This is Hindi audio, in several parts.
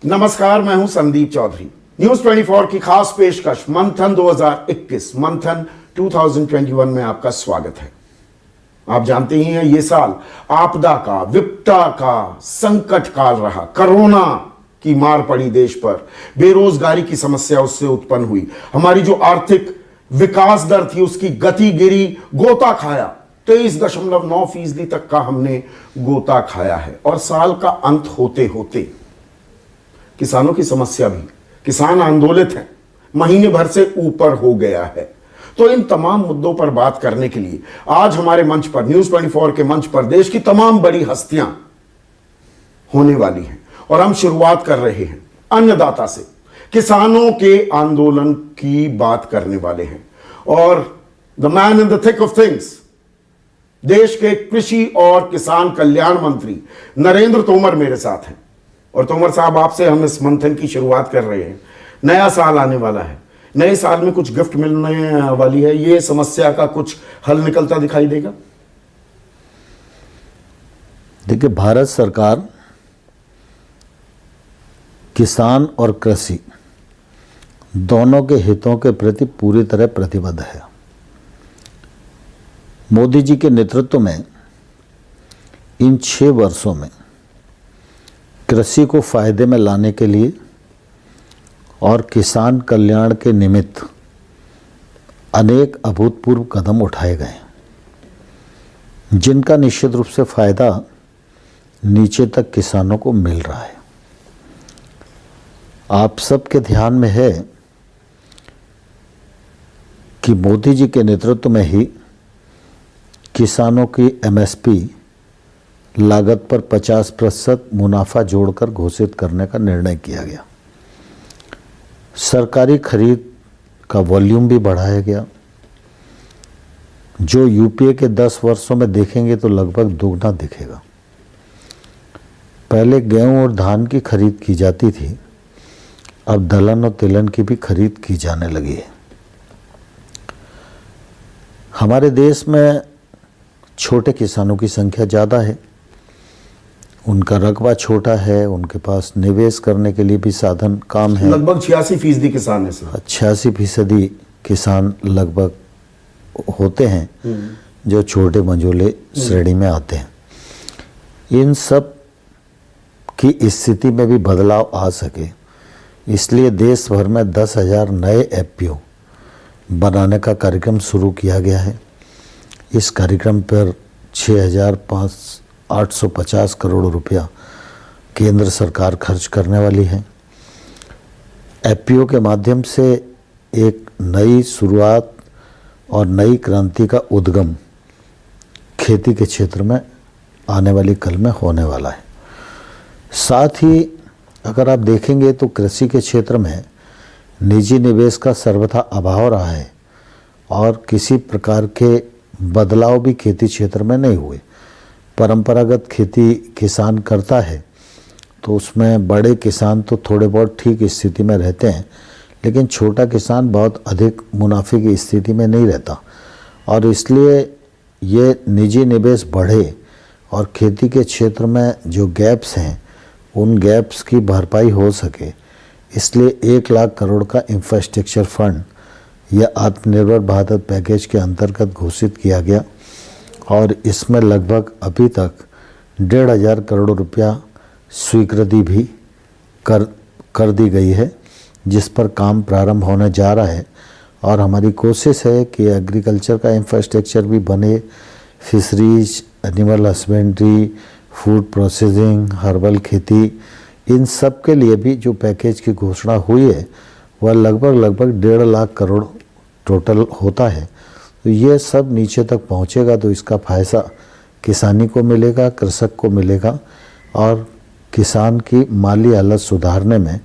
नमस्कार, मैं हूं संदीप चौधरी। न्यूज 24 की खास पेशकश मंथन 2021 मंथन 2021 में आपका स्वागत है। आप जानते ही हैं, ये साल आपदा का, विपदा का संकट काल रहा। कोरोना की मार पड़ी देश पर, बेरोजगारी की समस्या उससे उत्पन्न हुई, हमारी जो आर्थिक विकास दर थी उसकी गति गिरी, गोता खाया। 23.9% तक का हमने गोता खाया है। और साल का अंत होते होते किसानों की समस्या भी, किसान आंदोलित हैं, महीने भर से ऊपर हो गया है। तो इन तमाम मुद्दों पर बात करने के लिए आज हमारे मंच पर, न्यूज 24 के मंच पर देश की तमाम बड़ी हस्तियां होने वाली हैं। और हम शुरुआत कर रहे हैं अन्नदाता से। किसानों के आंदोलन की बात करने वाले हैं और the man in the thick of things, देश के कृषि और किसान कल्याण मंत्री नरेंद्र तोमर मेरे साथ हैं। और तोमर साहब, आपसे हम इस मंथन की शुरुआत कर रहे हैं। नया साल आने वाला है, नए साल में कुछ गिफ्ट मिलने वाली है, ये समस्या का कुछ हल निकलता दिखाई देगा? देखिए, भारत सरकार किसान और कृषि दोनों के हितों के प्रति पूरी तरह प्रतिबद्ध है। मोदी जी के नेतृत्व में इन 6 वर्षों में कृषि को फायदे में लाने के लिए और किसान कल्याण के निमित्त अनेक अभूतपूर्व कदम उठाए गए, जिनका निश्चित रूप से फायदा नीचे तक किसानों को मिल रहा है। आप सबके ध्यान में है कि मोदी जी के नेतृत्व में ही किसानों की एमएसपी लागत पर 50% मुनाफा जोड़कर घोषित करने का निर्णय किया गया। सरकारी खरीद का वॉल्यूम भी बढ़ाया गया, जो यूपीए के 10 वर्षों में देखेंगे तो लगभग दोगुना दिखेगा। पहले गेहूं और धान की खरीद की जाती थी, अब दलहन और तिलहन की भी खरीद की जाने लगी है। हमारे देश में छोटे किसानों की संख्या ज़्यादा है, उनका रकबा छोटा है, उनके पास निवेश करने के लिए भी साधन कम है। लगभग 86% किसान है सर। 86% किसान लगभग होते हैं जो छोटे मंझोले श्रेणी में आते हैं। इन सब की स्थिति में भी बदलाव आ सके, इसलिए देश भर में 10,000 नए एफपीओ बनाने का कार्यक्रम शुरू किया गया है। इस कार्यक्रम पर 6,850 करोड़ रुपया केंद्र सरकार खर्च करने वाली है। एफपीओ के माध्यम से एक नई शुरुआत और नई क्रांति का उद्गम खेती के क्षेत्र में आने वाली कल में होने वाला है। साथ ही अगर आप देखेंगे तो कृषि के क्षेत्र में निजी निवेश का सर्वथा अभाव रहा है और किसी प्रकार के बदलाव भी खेती क्षेत्र में नहीं हुए। परंपरागत खेती किसान करता है तो उसमें बड़े किसान तो थोड़े बहुत ठीक स्थिति में रहते हैं, लेकिन छोटा किसान बहुत अधिक मुनाफे की स्थिति में नहीं रहता। और इसलिए ये निजी निवेश बढ़े और खेती के क्षेत्र में जो गैप्स हैं उन गैप्स की भरपाई हो सके, इसलिए 1 लाख करोड़ का इंफ्रास्ट्रक्चर फंड या आत्मनिर्भर भारत पैकेज के अंतर्गत घोषित किया गया। और इसमें लगभग अभी तक 1,500 करोड़ रुपया स्वीकृति भी कर दी गई है, जिस पर काम प्रारंभ होने जा रहा है। और हमारी कोशिश है कि एग्रीकल्चर का इंफ्रास्ट्रक्चर भी बने, fisheries, animal husbandry, food processing, herbal खेती, इन सब के लिए भी जो पैकेज की घोषणा हुई है वह लगभग 1.5 लाख करोड़ टोटल होता है। तो ये सब नीचे तक पहुंचेगा तो इसका फायदा किसानी को मिलेगा, कृषक को मिलेगा और किसान की माली हालत सुधारने में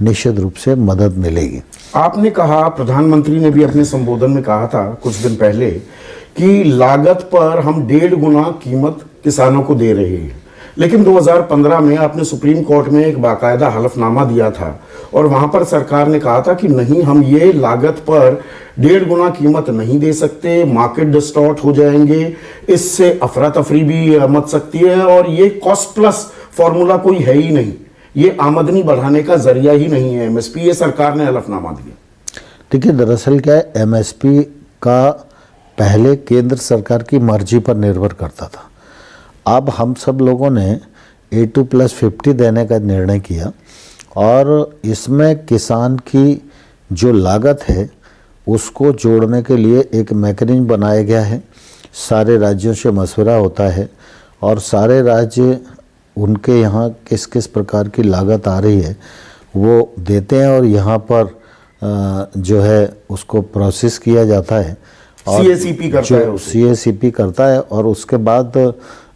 निश्चित रूप से मदद मिलेगी। आपने कहा, प्रधानमंत्री ने भी अपने संबोधन में कहा था कुछ दिन पहले कि लागत पर हम 1.5 गुना कीमत किसानों को दे रहे हैं। लेकिन 2015 में आपने सुप्रीम कोर्ट में एक बाकायदा हलफनामा दिया था और वहां पर सरकार ने कहा था कि नहीं, हम ये लागत पर 1.5 गुना कीमत नहीं दे सकते, मार्केट डिस्टॉर्ट हो जाएंगे, इससे अफरा तफरी भी मच सकती है और ये कॉस्ट प्लस फॉर्मूला कोई है ही नहीं। ये आमदनी बढ़ाने का जरिया ही नहीं है एमएसपी, ये सरकार ने हलफनामा दिया। देखिए दरअसल क्या है, एमएसपी का पहले केंद्र सरकार की मर्जी पर निर्भर करता था। अब हम सब लोगों ने A2+50 देने का निर्णय किया और इसमें किसान की जो लागत है उसको जोड़ने के लिए एक मैकेनिज्म बनाया गया है। सारे राज्यों से मशवरा होता है और सारे राज्य उनके यहाँ किस किस प्रकार की लागत आ रही है वो देते हैं और यहाँ पर जो है उसको प्रोसेस किया जाता है और CACP करता है, CACP करता है और उसके बाद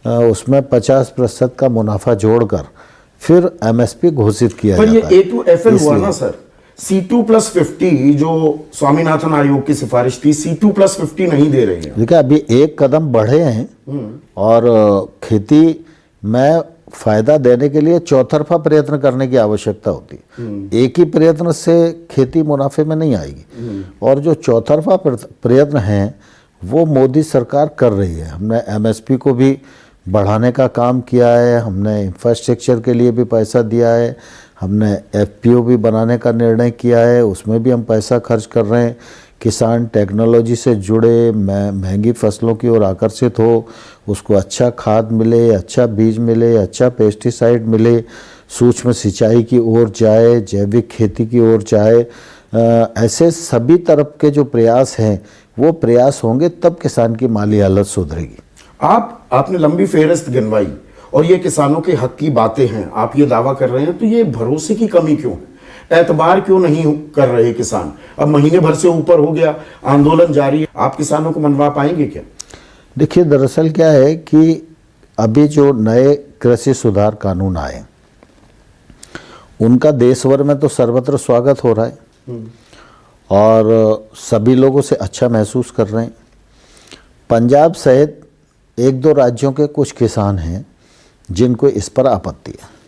उसमें 50% का मुनाफा जोड़कर फिर एमएसपी घोषित किया जाता है। पर ये A2FL हुआ ना सर, C2+50 जो स्वामीनाथन आयोग की सिफारिश थी, C2+50 नहीं दे रही है। देखिए अभी एक कदम बढ़े हैं और खेती में फायदा देने के लिए चौतरफा प्रयत्न करने की आवश्यकता होती है। एक ही प्रयत्न से खेती मुनाफे में नहीं आएगी और जो चौतरफा प्रयत्न है वो मोदी सरकार कर रही है। हमने एमएसपी को भी बढ़ाने का काम किया है, हमने इंफ्रास्ट्रक्चर के लिए भी पैसा दिया है, हमने FPO भी बनाने का निर्णय किया है, उसमें भी हम पैसा खर्च कर रहे हैं। किसान टेक्नोलॉजी से जुड़े, महंगी फसलों की ओर आकर्षित हो, उसको अच्छा खाद मिले, अच्छा बीज मिले, अच्छा पेस्टिसाइड मिले, सूक्ष्म सिंचाई की ओर जाए, जैविक खेती की ओर जाए, ऐसे सभी तरफ के जो प्रयास हैं वो प्रयास होंगे तब किसान की माली हालत सुधरेगी। आपने लंबी फेहरिस्त गिनवाई और ये किसानों के हक की बातें हैं, आप ये दावा कर रहे हैं, तो ये भरोसे की कमी क्यों है? एतबार क्यों नहीं कर रहे किसान? अब महीने भर से ऊपर हो गया, आंदोलन जारी है, आप किसानों को मनवा पाएंगे क्या? देखिए दरअसल क्या है कि अभी जो नए कृषि सुधार कानून आए उनका देश भर में तो सर्वत्र स्वागत हो रहा है और सभी लोगों से अच्छा महसूस कर रहे हैं। पंजाब सहित 1-2 राज्यों के कुछ किसान हैं जिनको इस पर आपत्ति है।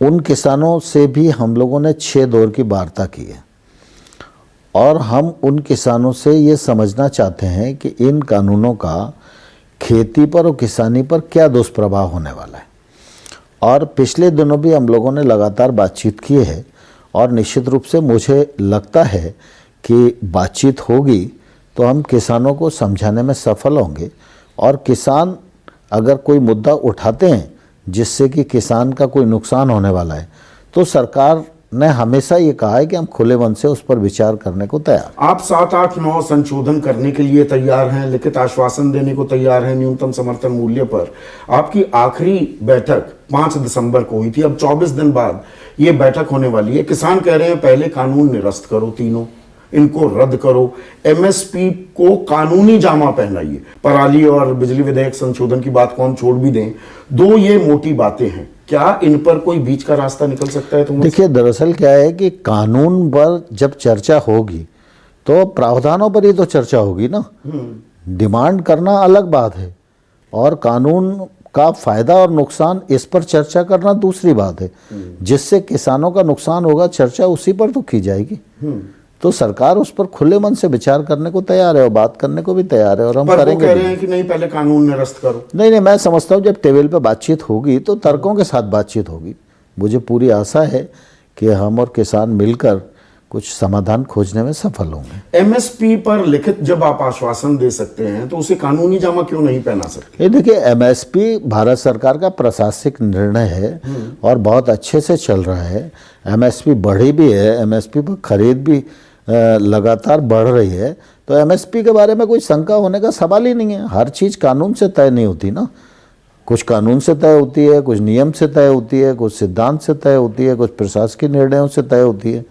उन किसानों से भी हम लोगों ने 6 दौर की वार्ता की है और हम उन किसानों से ये समझना चाहते हैं कि इन कानूनों का खेती पर और किसानी पर क्या दुष्प्रभाव होने वाला है। और पिछले दिनों भी हम लोगों ने लगातार बातचीत की है और निश्चित रूप से मुझे लगता है कि बातचीत होगी तो हम किसानों को समझाने में सफल होंगे और किसान अगर कोई मुद्दा उठाते हैं जिससे कि किसान का कोई नुकसान होने वाला है तो सरकार ने हमेशा ये कहा है कि हम खुले मन से उस पर विचार करने को तैयार। आप 7, 8, 9 संशोधन करने के लिए तैयार हैं, लिखित आश्वासन देने को तैयार हैं न्यूनतम समर्थन मूल्य पर। आपकी आखिरी बैठक 5 दिसंबर को हुई थी, अब 24 दिन बाद ये बैठक होने वाली है। किसान कह रहे हैं पहले कानून निरस्त करो, तीनों इनको रद्द करो, एमएसपी को कानूनी जामा पहनाइए। पराली और बिजली विधेयक संशोधन की बात को हम छोड़ भी दें, 2 ये मोटी बातें हैं, क्या इन पर कोई बीच का रास्ता निकल सकता है? तो देखिए दरअसल क्या है कि कानून पर जब चर्चा होगी तो प्रावधानों पर ही तो चर्चा होगी ना। डिमांड करना अलग बात है और कानून का फायदा और नुकसान इस पर चर्चा करना दूसरी बात है। जिससे किसानों का नुकसान होगा चर्चा उसी पर तो की जाएगी। तो सरकार उस पर खुले मन से विचार करने को तैयार है और बात करने को भी तैयार है और हम करेंगे। कह रहे हैं कि नहीं पहले कानून निरस्त करो। नहीं, मैं समझता हूँ जब टेबल पे बातचीत होगी तो तर्कों के साथ बातचीत होगी। मुझे पूरी आशा है कि हम और किसान मिलकर कुछ समाधान खोजने में सफल होंगे। एमएसपी पर लिखित जब आप आश्वासन दे सकते हैं तो उसे कानूनी जामा क्यों नहीं पहना सकते? ये देखिए एमएसपी भारत सरकार का प्रशासनिक निर्णय है और बहुत अच्छे से चल रहा है। एमएसपी बढ़ी भी है, एमएसपी पर खरीद भी लगातार बढ़ रही है। तो एमएसपी के बारे में कोई शंका होने का सवाल ही नहीं है। हर चीज़ कानून से तय नहीं होती ना, कुछ कानून से तय होती है, कुछ नियम से तय होती है, कुछ सिद्धांत से तय होती है, कुछ प्रशासकीय निर्णयों से तय होती है।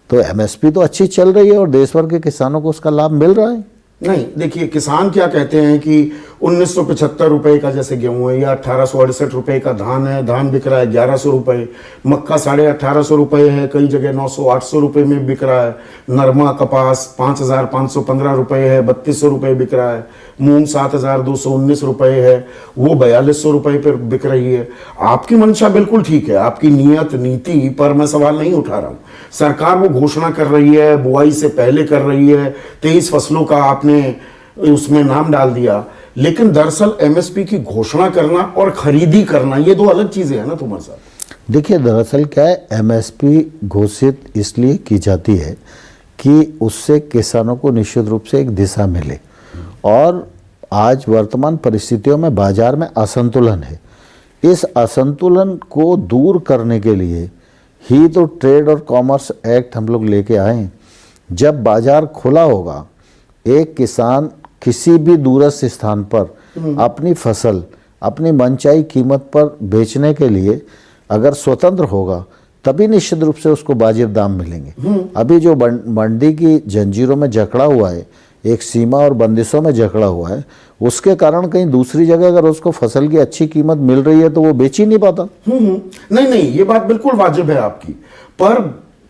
तो एमएसपी तो अच्छी चल रही है और देश भर के किसानों को उसका लाभ मिल रहा है। नहीं, देखिए किसान क्या कहते हैं कि 1975 रुपए का जैसे गेहूं है या 1868 रुपए का धान है, धान बिक रहा है 1100 रुपए, मक्का 1850 रुपए है, कई जगह 900-800 रुपए में बिक रहा है, नरमा कपास 5515 रुपए है, 3200 रुपए बिक रहा है, मूंग 7219 रुपए है, वो 4200 रुपए पर बिक रही है। आपकी मंशा बिल्कुल ठीक है, आपकी नियत नीति पर मैं सवाल नहीं उठा रहा हूं। सरकार वो घोषणा कर रही है, बुआई से पहले कर रही है, 23 फसलों का आपने उसमें नाम डाल दिया, लेकिन दरअसल एमएसपी की घोषणा करना और खरीदी करना ये दो अलग चीजें हैं ना तोमर साहब। देखिए, दरअसल क्या है, एमएसपी घोषित इसलिए की जाती है कि उससे किसानों को निश्चित रूप से एक दिशा मिले, और आज वर्तमान परिस्थितियों में बाजार में असंतुलन है। इस असंतुलन को दूर करने के लिए ही तो ट्रेड और कॉमर्स एक्ट हम लोग लेके आए। जब बाजार खुला होगा, एक किसान किसी भी दूरस्थ स्थान पर अपनी फसल अपनी मनचाही कीमत पर बेचने के लिए अगर स्वतंत्र होगा, तभी निश्चित रूप से उसको वाजिब दाम मिलेंगे। अभी जो मंडी की जंजीरों में जकड़ा हुआ है, एक सीमा और बंदिशों में जकड़ा हुआ है, उसके कारण कहीं दूसरी जगह अगर उसको फसल की अच्छी कीमत मिल रही है तो वो बेच ही नहीं पाता। नहीं, ये बात बिल्कुल वाजिब है आपकी, पर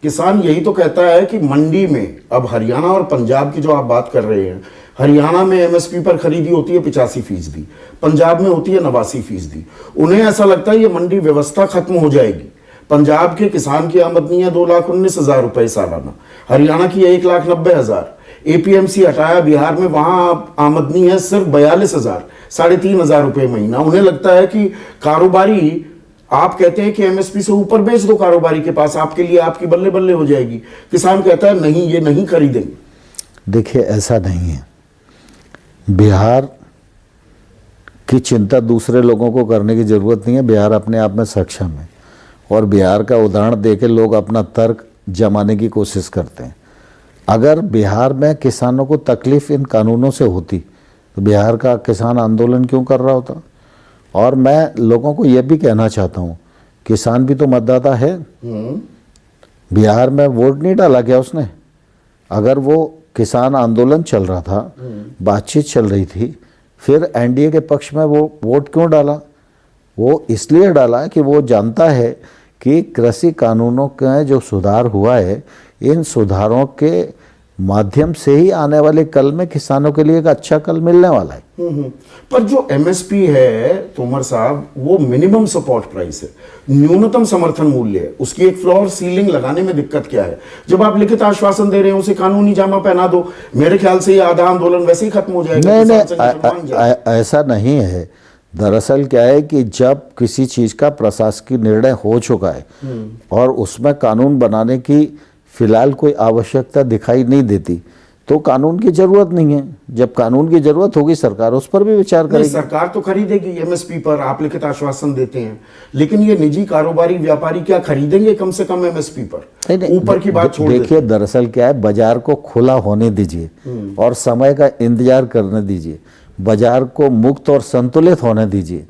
किसान यही तो कहता है कि मंडी में अब हरियाणा और पंजाब की जो आप बात कर रहे हैं, हरियाणा में एमएसपी पर खरीदी होती है 85%, पंजाब में होती है 89%। उन्हें ऐसा लगता है ये मंडी व्यवस्था खत्म हो जाएगी। पंजाब के किसान की आमदनी है 2,19,000 रुपए सालाना, हरियाणा की है 1,90,000। एपीएमसी हटाया बिहार में, वहां आमदनी है सिर्फ 42,000, 3,500 रुपए महीना। उन्हें लगता है कि कारोबारी, आप कहते हैं कि एमएसपी से ऊपर बेच दो कारोबारी के पास, आपके लिए आपकी बल्ले बल्ले हो जाएगी। किसान कहता है नहीं, ये नहीं खरीदेंगे। देखिए, ऐसा नहीं है। बिहार की चिंता दूसरे लोगों को करने की जरूरत नहीं है। बिहार अपने आप में सक्षम है, और बिहार का उदाहरण देके लोग अपना तर्क जमाने की कोशिश करते हैं। अगर बिहार में किसानों को तकलीफ इन कानूनों से होती तो बिहार का किसान आंदोलन क्यों कर रहा होता। और मैं लोगों को यह भी कहना चाहता हूँ, किसान भी तो मतदाता है। बिहार में वोट नहीं डाला क्या उसने? अगर वो किसान आंदोलन चल रहा था, बातचीत चल रही थी, फिर एनडीए के पक्ष में वो वोट क्यों डाला? वो इसलिए डाला कि वो जानता है कि कृषि कानूनों का जो सुधार हुआ है, इन सुधारों के माध्यम से ही आने वाले कल में किसानों के लिए एक अच्छा कल मिलने वाला है। पर जो एमएसपी है तोमर साहब, वो मिनिमम सपोर्ट प्राइस है, न्यूनतम समर्थन मूल्य है। उसकी एक फ्लोर सीलिंग लगाने में दिक्कत क्या है? जब आप लिखित आश्वासन दे रहे हैं, उसे कानूनी जामा पहना दो। मेरे ख्याल से ये आधा आंदोलन वैसे ही खत्म हो जाएगा। नहीं, ऐसा नहीं है। दरअसल क्या है कि जब किसी चीज का प्रशासकीय निर्णय हो चुका है और उसमें कानून बनाने की फिलहाल कोई आवश्यकता दिखाई नहीं देती, तो कानून की जरूरत नहीं है। जब कानून की जरूरत होगी, सरकार उस पर भी विचार करेगी। सरकार तो खरीदेगी एमएसपी पर, आप लिखित आश्वासन देते हैं, लेकिन ये निजी कारोबारी व्यापारी क्या खरीदेंगे कम से कम एमएसपी पर? ऊपर की बात छोड़ देखिए, दरअसल क्या है, बाजार को खुला होने दीजिए और समय का इंतजार करने दीजिए। बाजार को मुक्त और संतुलित होने दीजिए,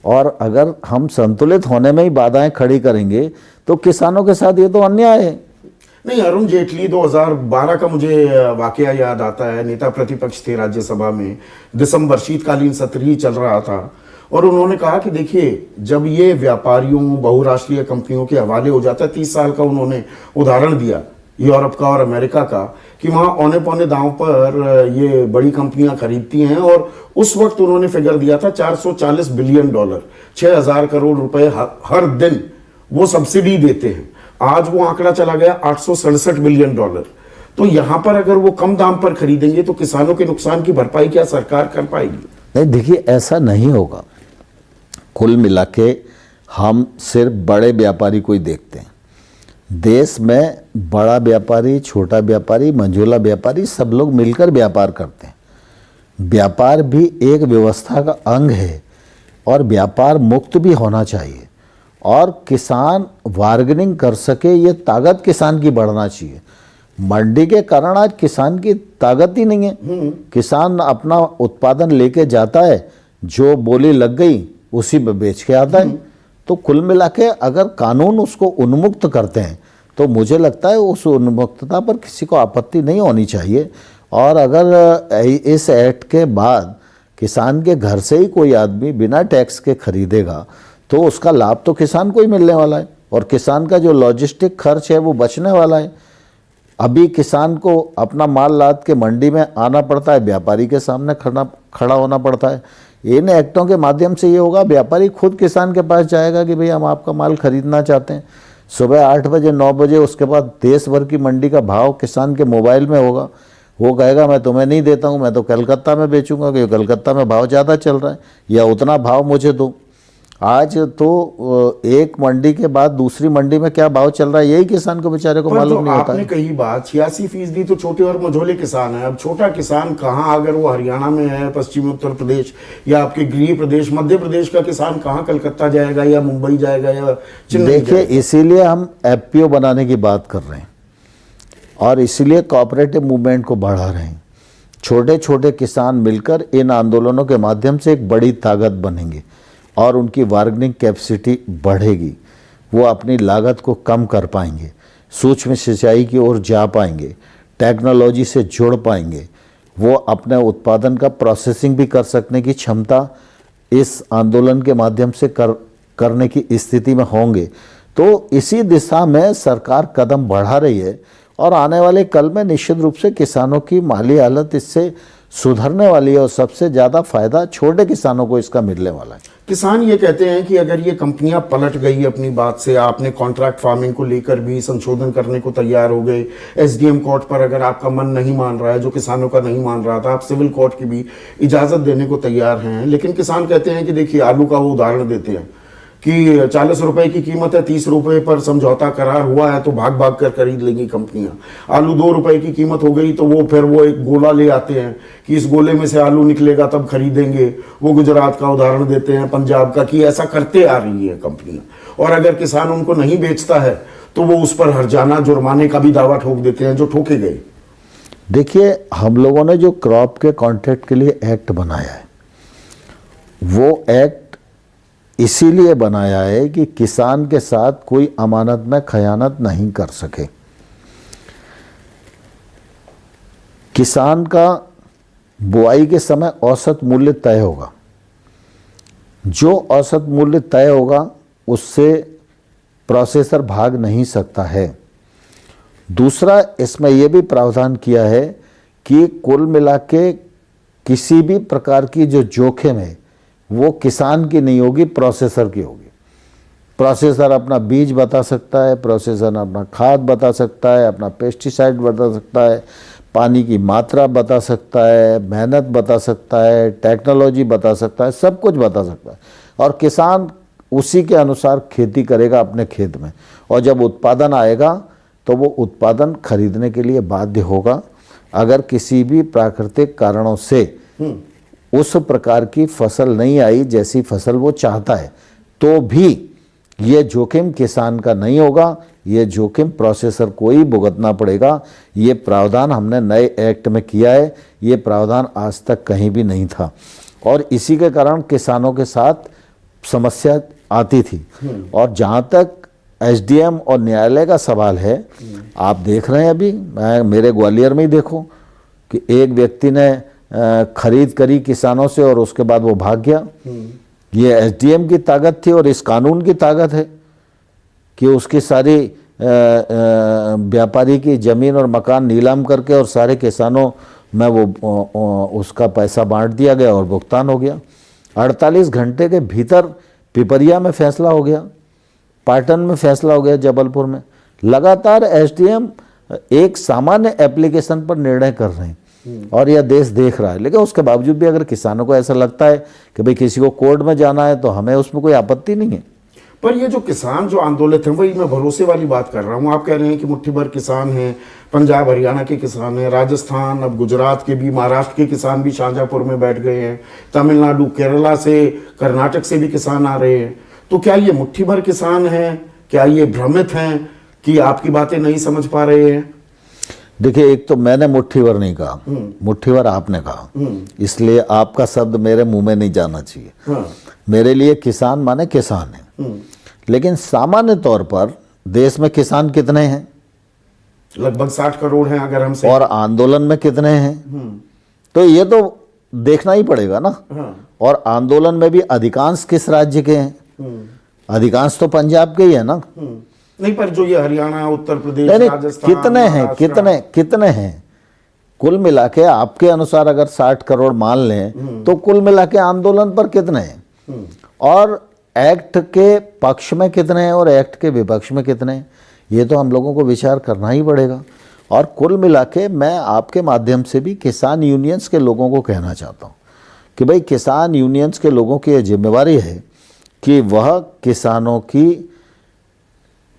और अगर हम संतुलित होने में ही बाधाएं खड़ी करेंगे तो किसानों के साथ ये तो अन्याय है। नहीं, अरुण जेटली 2012 का मुझे वाकया याद आता है। नेता प्रतिपक्ष थे राज्यसभा में, दिसंबर शीतकालीन सत्र ही चल रहा था, और उन्होंने कहा कि देखिए, जब ये व्यापारियों बहुराष्ट्रीय कंपनियों के हवाले हो जाता है, 30 साल का उन्होंने उदाहरण दिया यूरोप का और अमेरिका का, कि वहाँ औने पौने दांव पर ये बड़ी कंपनियां खरीदती हैं, और उस वक्त उन्होंने फिगर दिया था $440 बिलियन, 6,000 करोड़ रुपए हर दिन वो सब्सिडी देते हैं। आज वो आंकड़ा चला गया $867 बिलियन। तो यहां पर अगर वो कम दाम पर खरीदेंगे तो किसानों के नुकसान की भरपाई क्या सरकार कर पाएगी? नहीं, देखिए, ऐसा नहीं होगा। कुल मिला के हम सिर्फ बड़े व्यापारी को ही देखते हैं। देश में बड़ा व्यापारी, छोटा व्यापारी, मंझोला व्यापारी, सब लोग मिलकर व्यापार करते हैं। व्यापार भी एक व्यवस्था का अंग है, और व्यापार मुक्त भी होना चाहिए, और किसान बार्गेनिंग कर सके, ये ताकत किसान की बढ़ना चाहिए। मंडी के कारण आज किसान की ताकत ही नहीं है। किसान अपना उत्पादन लेके जाता है, जो बोली लग गई उसी में बेच के आता है। तो कुल मिला के अगर कानून उसको उन्मुक्त करते हैं तो मुझे लगता है उस उन्मुक्तता पर किसी को आपत्ति नहीं होनी चाहिए। और अगर इस एक्ट के बाद किसान के घर से ही कोई आदमी बिना टैक्स के खरीदेगा तो उसका लाभ तो किसान को ही मिलने वाला है, और किसान का जो लॉजिस्टिक खर्च है वो बचने वाला है। अभी किसान को अपना माल लाद के मंडी में आना पड़ता है, व्यापारी के सामने खड़ा होना पड़ता है। इन एक्टों के माध्यम से ये होगा, व्यापारी खुद किसान के पास जाएगा कि भाई हम आपका माल खरीदना चाहते हैं। सुबह 8 बजे 9 बजे उसके बाद देश भर की मंडी का भाव किसान के मोबाइल में होगा। वो कहेगा मैं तुम्हें नहीं देता हूँ, मैं तो कलकत्ता में बेचूंगा क्योंकि कलकत्ता में भाव ज़्यादा चल रहा है, या उतना भाव मुझे दो। आज तो एक मंडी के बाद दूसरी मंडी में क्या भाव चल रहा है यही किसान को बेचारे को पर मालूम जो नहीं होता आपने है। कही बात 86% तो छोटे और मझोले किसान है। अब छोटा किसान कहाँ, अगर वो हरियाणा में है, पश्चिमी उत्तर प्रदेश या आपके गृह प्रदेश मध्य प्रदेश का किसान कहाँ कलकत्ता जाएगा या मुंबई जाएगा या चेन्नई देखिए, जाएगा? इसीलिए हम एफपीओ बनाने की बात कर रहे हैं और इसीलिए कोऑपरेटिव मूवमेंट को बढ़ा रहे हैं। छोटे छोटे किसान मिलकर इन आंदोलनों के माध्यम से एक बड़ी ताकत बनेंगे और उनकी बार्गेनिंग कैपेसिटी बढ़ेगी। वो अपनी लागत को कम कर पाएंगे, सूक्ष्म सिंचाई की ओर जा पाएंगे, टेक्नोलॉजी से जुड़ पाएंगे, वो अपने उत्पादन का प्रोसेसिंग भी कर सकने की क्षमता इस आंदोलन के माध्यम से करने की स्थिति में होंगे। तो इसी दिशा में सरकार कदम बढ़ा रही है और आने वाले कल में निश्चित रूप से किसानों की माली हालत इससे सुधरने वाली है और सबसे ज़्यादा फायदा छोटे किसानों को इसका मिलने वाला है। किसान ये कहते हैं कि अगर ये कंपनियां पलट गई अपनी बात से, आपने कॉन्ट्रैक्ट फार्मिंग को लेकर भी संशोधन करने को तैयार हो गए, एसडीएम कोर्ट पर अगर आपका मन नहीं मान रहा है, जो किसानों का नहीं मान रहा था, आप सिविल कोर्ट की भी इजाजत देने को तैयार हैं। लेकिन किसान कहते हैं कि देखिए, आलू का वो उदाहरण देते हैं कि 40 रुपए की कीमत है, 30 रुपए पर समझौता करार हुआ है तो भाग भाग कर खरीद लेंगी कंपनियां। आलू 2 रुपए की कीमत हो गई तो वो फिर वो एक गोला ले आते हैं कि इस गोले में से आलू निकलेगा तब खरीदेंगे। वो गुजरात का उदाहरण देते हैं, पंजाब का, कि ऐसा करते आ रही है कंपनियां। और अगर किसान उनको नहीं बेचता है तो वो उस पर हर्जाना जुर्माने का भी दावा ठोक देते हैं, जो ठोके गए। देखिए, हम लोगों ने जो क्रॉप के कॉन्ट्रैक्ट के लिए एक्ट बनाया है, वो एक्ट इसीलिए बनाया है कि किसान के साथ कोई अमानत में खयानत नहीं कर सके। किसान का बुआई के समय औसत मूल्य तय होगा, जो औसत मूल्य तय होगा उससे प्रोसेसर भाग नहीं सकता है। दूसरा, इसमें यह भी प्रावधान किया है कि कुल मिला के किसी भी प्रकार की जो जोखिम है वो किसान की नहीं होगी, प्रोसेसर की होगी। प्रोसेसर अपना बीज बता सकता है, प्रोसेसर अपना खाद बता सकता है, अपना पेस्टिसाइड बता सकता है, पानी की मात्रा बता सकता है, मेहनत बता सकता है, टेक्नोलॉजी बता सकता है, सब कुछ बता सकता है। और किसान उसी के अनुसार खेती करेगा अपने खेत में, और जब उत्पादन आएगा तो वो उत्पादन खरीदने के लिए बाध्य होगा। अगर किसी भी प्राकृतिक कारणों से उस प्रकार की फसल नहीं आई जैसी फसल वो चाहता है, तो भी ये जोखिम किसान का नहीं होगा, ये जोखिम प्रोसेसर को ही भुगतना पड़ेगा। ये प्रावधान हमने नए एक्ट में किया है, ये प्रावधान आज तक कहीं भी नहीं था और इसी के कारण किसानों के साथ समस्या आती थी। और जहाँ तक एसडीएम और न्यायालय का सवाल है, आप देख रहे हैं अभी, मेरे ग्वालियर में ही देखो कि एक व्यक्ति ने खरीद करी किसानों से और उसके बाद वो भाग गया। ये एसडीएम की ताकत थी और इस कानून की ताकत है कि उसकी सारी व्यापारी की ज़मीन और मकान नीलाम करके और सारे किसानों में वो उसका पैसा बांट दिया गया और भुगतान हो गया। 48 घंटे के भीतर पिपरिया में फैसला हो गया, पाटन में फैसला हो गया, जबलपुर में। लगातार एसडीएम एक सामान्य एप्लीकेशन पर निर्णय कर रहे हैं और यह देश देख रहा है। लेकिन उसके बावजूद भी अगर किसानों को ऐसा लगता है कि भाई किसी को कोर्ट में जाना है तो हमें उसमें कोई आपत्ति नहीं है। पर ये जो किसान जो आंदोलित हैं, वही मैं भरोसे वाली बात कर रहा हूँ। आप कह रहे हैं कि मुट्ठी भर किसान हैं, पंजाब हरियाणा के किसान हैं, राजस्थान, अब गुजरात के भी, महाराष्ट्र के किसान भी शाहजहाँपुर में बैठ गए हैं, तमिलनाडु, केरला से, कर्नाटक से भी किसान आ रहे हैं। तो क्या ये मुट्ठी भर किसान हैं? क्या ये भ्रमित हैं कि आपकी बातें नहीं समझ पा रहे हैं? देखिए, एक तो मैंने मुट्ठी भर नहीं कहा, मुट्ठी भर आपने कहा, इसलिए आपका शब्द मेरे मुंह में नहीं जाना चाहिए। हाँ। मेरे लिए किसान माने किसान है। लेकिन सामान्य तौर पर देश में किसान कितने हैं? लगभग 60 करोड़ हैं अगर हमसे। और आंदोलन में कितने हैं? तो ये तो देखना ही पड़ेगा ना। हाँ। और आंदोलन में भी अधिकांश किस राज्य के हैं? अधिकांश तो पंजाब के ही है ना। नहीं, पर जो ये हरियाणा, उत्तर प्रदेश, नहीं, राजस्थान, कितने हैं? महाराष्ट्र, कितने हैं? कुल मिला के आपके अनुसार अगर 60 करोड़ मान लें तो कुल मिला के आंदोलन पर कितने हैं? और एक्ट के पक्ष में कितने हैं और एक्ट के विपक्ष में कितने हैं? ये तो हम लोगों को विचार करना ही पड़ेगा। और कुल मिला के मैं आपके माध्यम से भी किसान यूनियंस के लोगों को कहना चाहता हूँ कि भाई किसान यूनियंस के लोगों की ये जिम्मेवारी है कि वह किसानों की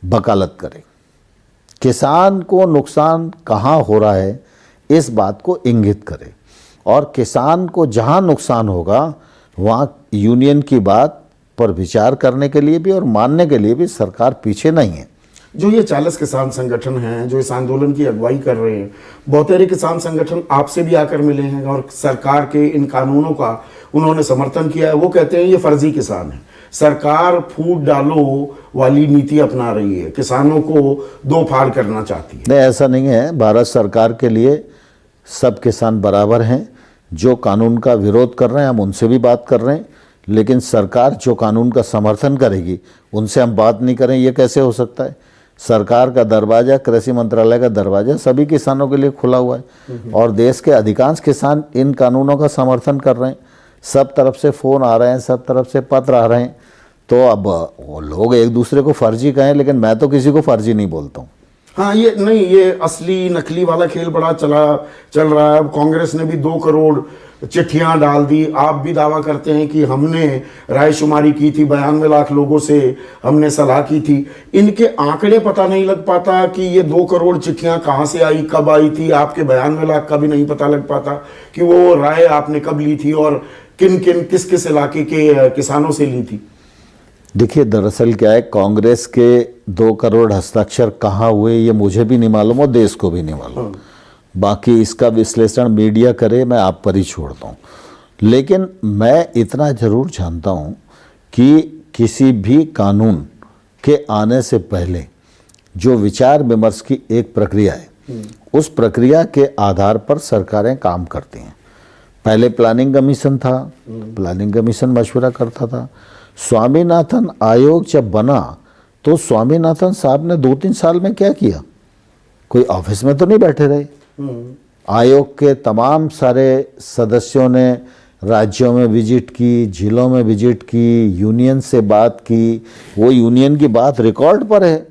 वकालत करें, किसान को नुकसान कहाँ हो रहा है इस बात को इंगित करें, और किसान को जहाँ नुकसान होगा वहाँ यूनियन की बात पर विचार करने के लिए भी और मानने के लिए भी सरकार पीछे नहीं है। जो ये 40 किसान संगठन हैं जो इस आंदोलन की अगुवाई कर रहे हैं, बहुतेरे किसान संगठन आपसे भी आकर मिले हैं और सरकार के इन कानूनों का उन्होंने समर्थन किया है। वो कहते हैं ये फर्जी किसान है, सरकार फूट डालो वाली नीति अपना रही है, किसानों को दो फाड़ करना चाहती है। नहीं, ऐसा नहीं है। भारत सरकार के लिए सब किसान बराबर हैं। जो कानून का विरोध कर रहे हैं हम उनसे भी बात कर रहे हैं, लेकिन सरकार जो कानून का समर्थन करेगी उनसे हम बात नहीं करें, ये कैसे हो सकता है? सरकार का दरवाज़ा, कृषि मंत्रालय का दरवाज़ा सभी किसानों के लिए खुला हुआ है और देश के अधिकांश किसान इन कानूनों का समर्थन कर रहे हैं। सब तरफ से फ़ोन आ रहे हैं, सब तरफ से पत्र आ रहे हैं। तो अब वो लोग एक दूसरे को फर्जी कहें, लेकिन मैं तो किसी को फर्जी नहीं बोलता हूँ। हाँ, ये नहीं, ये असली नकली वाला खेल बड़ा चल रहा है। अब कांग्रेस ने भी 2 करोड़ चिट्ठियां डाल दी। आप भी दावा करते हैं कि हमने रायशुमारी की थी, 92 लाख लोगों से हमने सलाह की थी। इनके आंकड़े पता नहीं लग पाता कि ये 2 करोड़ चिट्ठियां कहाँ से आई, कब आई थी। आपके 92 लाख का भी नहीं पता लग पाता कि वो राय आपने कब ली थी और किन किन किस किस इलाके के किसानों से ली थी। देखिए, दरअसल क्या है, कांग्रेस के 2 करोड़ हस्ताक्षर कहाँ हुए ये मुझे भी नहीं मालूम और देश को भी नहीं मालूम। बाकी इसका विश्लेषण मीडिया करे, मैं आप पर ही छोड़ता हूँ। लेकिन मैं इतना जरूर जानता हूँ कि किसी भी कानून के आने से पहले जो विचार विमर्श की एक प्रक्रिया है, उस प्रक्रिया के आधार पर सरकारें काम करती हैं। पहले प्लानिंग कमीशन था, प्लानिंग कमीशन मशवरा करता था। स्वामीनाथन आयोग जब बना तो स्वामीनाथन साहब ने 2-3 साल में क्या किया? कोई ऑफिस में तो नहीं बैठे रहे। आयोग के तमाम सारे सदस्यों ने राज्यों में विजिट की, जिलों में विजिट की, यूनियन से बात की। वो यूनियन की बात रिकॉर्ड पर है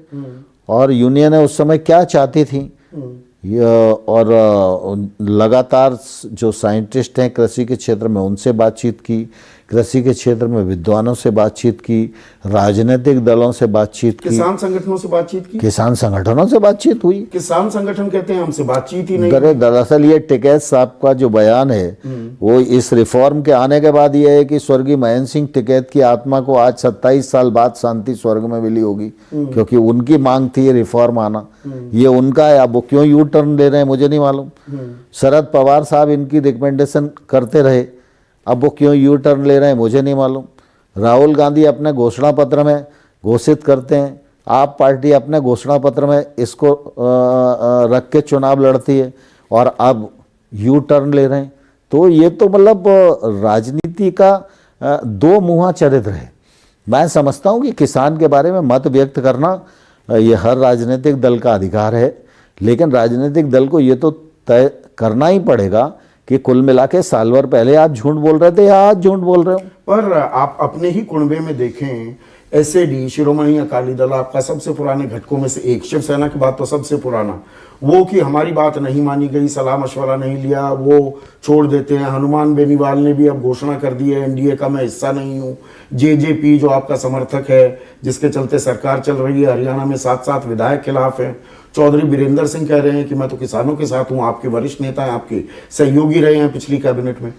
और यूनियन उस समय क्या चाहती थी, और लगातार जो साइंटिस्ट हैं कृषि के क्षेत्र में उनसे बातचीत की, कृषि के क्षेत्र में विद्वानों से बातचीत की, राजनीतिक दलों से बातचीत की, किसान संगठनों से बातचीत की, किसान संगठनों से बातचीत हुई। किसान संगठन कहते हैं हमसे बातचीत ही नहीं। दरअसल ये टिकैत साहब का जो बयान है वो इस रिफॉर्म के आने के बाद ये है कि स्वर्गीय महेंद्र सिंह टिकैत की आत्मा को आज 27 साल बाद शांति स्वर्ग में मिली होगी, क्योंकि उनकी मांग थी ये रिफॉर्म आना। ये उनका है, अब वो क्यों यू टर्न ले रहे हैं मुझे नहीं मालूम। शरद पवार साहब इनकी रिकमेंडेशन करते रहे, अब वो क्यों यू टर्न ले रहे हैं मुझे नहीं मालूम। राहुल गांधी अपने घोषणा पत्र में घोषित करते हैं, आप पार्टी अपने घोषणा पत्र में इसको रख के चुनाव लड़ती है और अब यू टर्न ले रहे हैं। तो ये तो मतलब राजनीति का 2 मुहा चरित्र है। मैं समझता हूँ कि किसान के बारे में मत व्यक्त करना ये हर राजनीतिक दल का अधिकार है, लेकिन राजनीतिक दल को ये तो तय करना ही पड़ेगा कि कुल मिला के साल भर पहले आप झूठ बोल रहे थे या आज झूठ बोल रहे हो। पर आप अपने ही कुनबे में देखें, एसएडी शिरोमणि अकाली दल आपका सबसे पुराने घटकों में से एक, शिवसेना के बाद तो सबसे पुराना, वो कि हमारी बात नहीं मानी गई, सलाह मशवरा नहीं लिया, वो छोड़ देते हैं। हनुमान बेनीवाल ने भी अब घोषणा कर दी है एनडीए का मैं हिस्सा नहीं हूँ। जेजेपी जो आपका समर्थक है, जिसके चलते सरकार चल रही है, हरियाणा में 7 विधायक खिलाफ हैं। चौधरी बीरेंद्र सिंह कह रहे हैं कि मैं तो किसानों के साथ हूँ, आपके वरिष्ठ नेता हैं, आपके सहयोगी रहे हैं पिछली कैबिनेट में।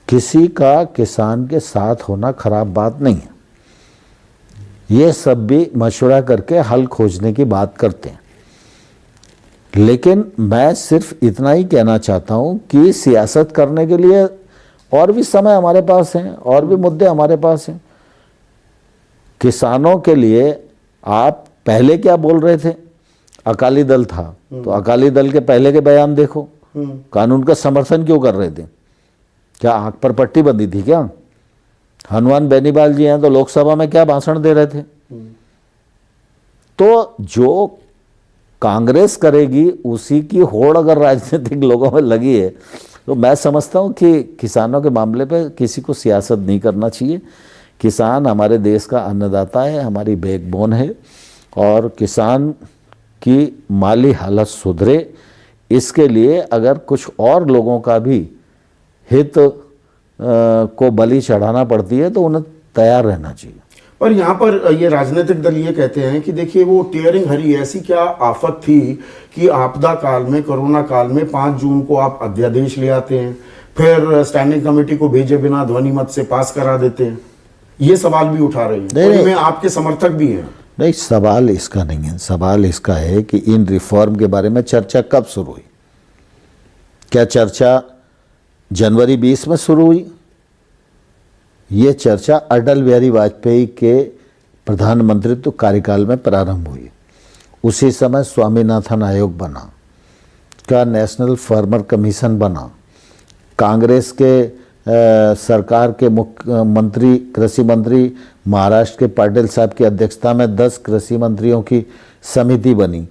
किसी का किसान के साथ होना खराब बात नहीं है, ये सब भी मशवरा करके हल खोजने की बात करते हैं। लेकिन मैं सिर्फ इतना ही कहना चाहता हूं कि सियासत करने के लिए और भी समय हमारे पास है, और भी मुद्दे हमारे पास हैं। किसानों के लिए आप पहले क्या बोल रहे थे? अकाली दल था तो अकाली दल के पहले के बयान देखो, कानून का समर्थन क्यों कर रहे थे? क्या आंख पर पट्टी बंधी थी क्या? हनुमान बेनीवाल जी हैं तो लोकसभा में क्या भाषण दे रहे थे? तो जो कांग्रेस करेगी उसी की होड़ अगर राजनीतिक लोगों में लगी है तो मैं समझता हूं कि किसानों के मामले पे किसी को सियासत नहीं करना चाहिए। किसान हमारे देश का अन्नदाता है, हमारी बैकबोन है, और किसान की माली हालत सुधरे इसके लिए अगर कुछ और लोगों का भी हित को बलि चढ़ाना पड़ती है तो उन्हें तैयार रहना चाहिए। पर यहाँ पर ये राजनीतिक दल ये कहते हैं कि देखिए वो टीयरिंग हरी ऐसी क्या आफत थी कि आपदा काल में, कोरोना काल में 5 जून को आप अध्यादेश ले आते हैं, फिर स्टैंडिंग कमेटी को भेजे बिना ध्वनि मत से पास करा देते हैं। ये सवाल भी उठा रहे हैं, इनमें आपके समर्थक भी हैं। नहीं, सवाल इसका नहीं है। सवाल इसका है कि इन रिफॉर्म के बारे में चर्चा कब शुरू हुई? क्या चर्चा जनवरी 20 में शुरू हुई? ये चर्चा अटल बिहारी वाजपेयी के प्रधानमंत्रित्व कार्यकाल में प्रारंभ हुई। उसी समय स्वामीनाथन आयोग बना, का नेशनल फार्मर कमीशन बना, कांग्रेस के सरकार के मुख्यमंत्री कृषि मंत्री महाराष्ट्र के पाटिल साहब की अध्यक्षता में 10 कृषि मंत्रियों की समिति बनी।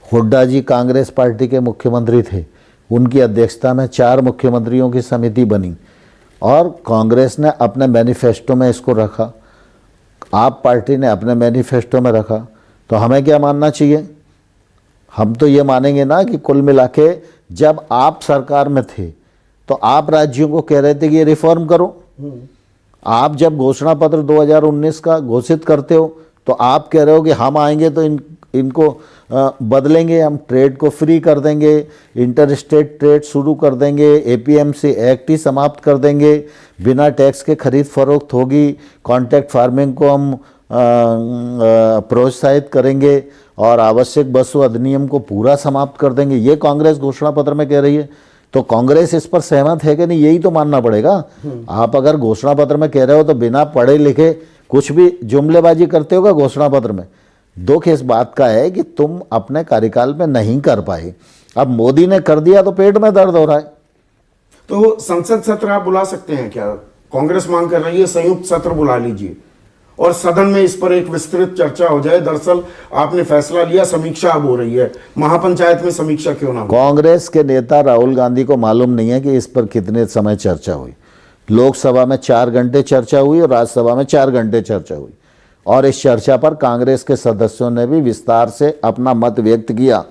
हुड्डा जी कांग्रेस पार्टी के मुख्यमंत्री थे, उनकी अध्यक्षता में 4 मुख्यमंत्रियों की समिति बनी और कांग्रेस ने अपने मैनिफेस्टो में इसको रखा, आप पार्टी ने अपने मैनिफेस्टो में रखा। तो हमें क्या मानना चाहिए? हम तो ये मानेंगे ना कि कुल मिला के जब आप सरकार में थे तो आप राज्यों को कह रहे थे कि ये रिफॉर्म करो। आप जब घोषणा पत्र 2019 का घोषित करते हो तो आप कह रहे हो कि हम आएंगे तो इनको बदलेंगे, हम ट्रेड को फ्री कर देंगे, इंटर स्टेट ट्रेड शुरू कर देंगे, एपीएमसी एक्ट ही समाप्त कर देंगे, बिना टैक्स के खरीद फरोख्त होगी, कॉन्ट्रैक्ट फार्मिंग को हम प्रोत्साहित करेंगे और आवश्यक वस्तु अधिनियम को पूरा समाप्त कर देंगे। ये कांग्रेस घोषणा पत्र में कह रही है। तो कांग्रेस इस पर सहमत है कि नहीं, यही तो मानना पड़ेगा। आप अगर घोषणा पत्र में कह रहे हो तो बिना पढ़े लिखे कुछ भी जुमलेबाजी करते होगा घोषणा पत्र में। दुख इस बात का है कि तुम अपने कार्यकाल में नहीं कर पाए, अब मोदी ने कर दिया तो पेट में दर्द हो रहा है। तो संसद सत्र आप बुला सकते हैं क्या? कांग्रेस मांग कर रही है संयुक्त सत्र बुला लीजिए और सदन में इस पर एक विस्तृत चर्चा हो जाए। दरअसल आपने फैसला लिया, समीक्षा अब हो रही है, महापंचायत में समीक्षा क्यों ना हो? कांग्रेस के नेता राहुल गांधी को मालूम नहीं है कि इस पर कितने समय चर्चा हुई। लोकसभा में 4 घंटे चर्चा हुई और राज्यसभा में 4 घंटे चर्चा हुई और इस चर्चा पर कांग्रेस के सदस्यों ने भी विस्तार से अपना मत व्यक्त किया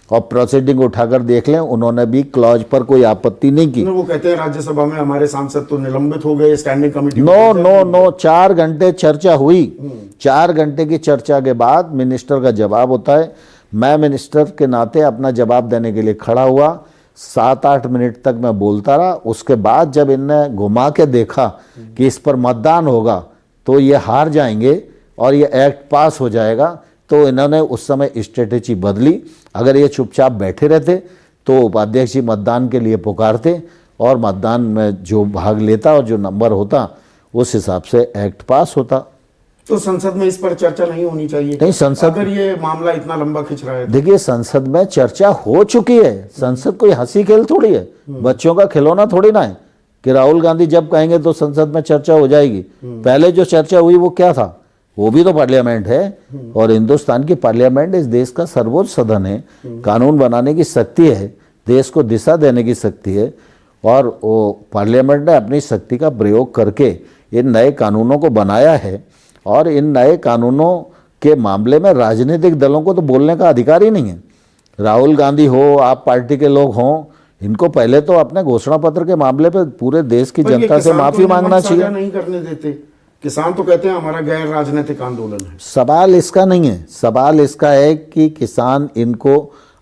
और प्रोसीडिंग उठाकर देख लें, उन्होंने भी क्लॉज पर कोई आपत्ति नहीं की। वो कहते हैं राज्यसभा में हमारे सांसद तो निलंबित हो गए, स्टैंडिंग कमेटी। नो 4 घंटे चर्चा हुई। 4 घंटे की चर्चा के बाद मिनिस्टर का जवाब होता है। मैं मिनिस्टर के नाते अपना जवाब देने के लिए खड़ा हुआ, 7-8 मिनट तक मैं बोलता रहा। उसके बाद जब इनने घुमा के देखा कि इस पर मतदान होगा तो ये हार जाएंगे और ये एक्ट पास हो जाएगा, तो इन्होंने उस समय स्ट्रेटेजी बदली। अगर ये चुपचाप बैठे रहते तो उपाध्यक्ष जी मतदान के लिए पुकारते और मतदान में जो भाग लेता और जो नंबर होता उस हिसाब से एक्ट पास होता। तो संसद में इस पर चर्चा नहीं होनी चाहिए? नहीं, संसद अगर ये मामला इतना लंबा खिंच रहा है। देखिए, संसद में चर्चा हो चुकी है। संसद कोई हंसी खेल थोड़ी है, बच्चों का खिलौना थोड़ी ना है कि राहुल गांधी जब कहेंगे तो संसद में चर्चा हो जाएगी। पहले जो चर्चा हुई वो क्या था? वो भी तो पार्लियामेंट है और हिंदुस्तान की पार्लियामेंट इस देश का सर्वोच्च सदन है। कानून बनाने की शक्ति है, देश को दिशा देने की शक्ति है और वो पार्लियामेंट ने अपनी शक्ति का प्रयोग करके इन नए कानूनों को बनाया है और इन नए कानूनों के मामले में राजनीतिक दलों को तो बोलने का अधिकार ही नहीं है। राहुल गांधी हो, आप पार्टी के लोग हों, इनको पहले तो अपने घोषणा पत्र के मामले पर पूरे देश की जनता से माफी मांगना चाहिए। नहीं करने देते किसान, तो कहते हैं हमारा गैर राजनीतिक आंदोलन है। सवाल इसका नहीं है, सवाल इसका है कि किसान इनको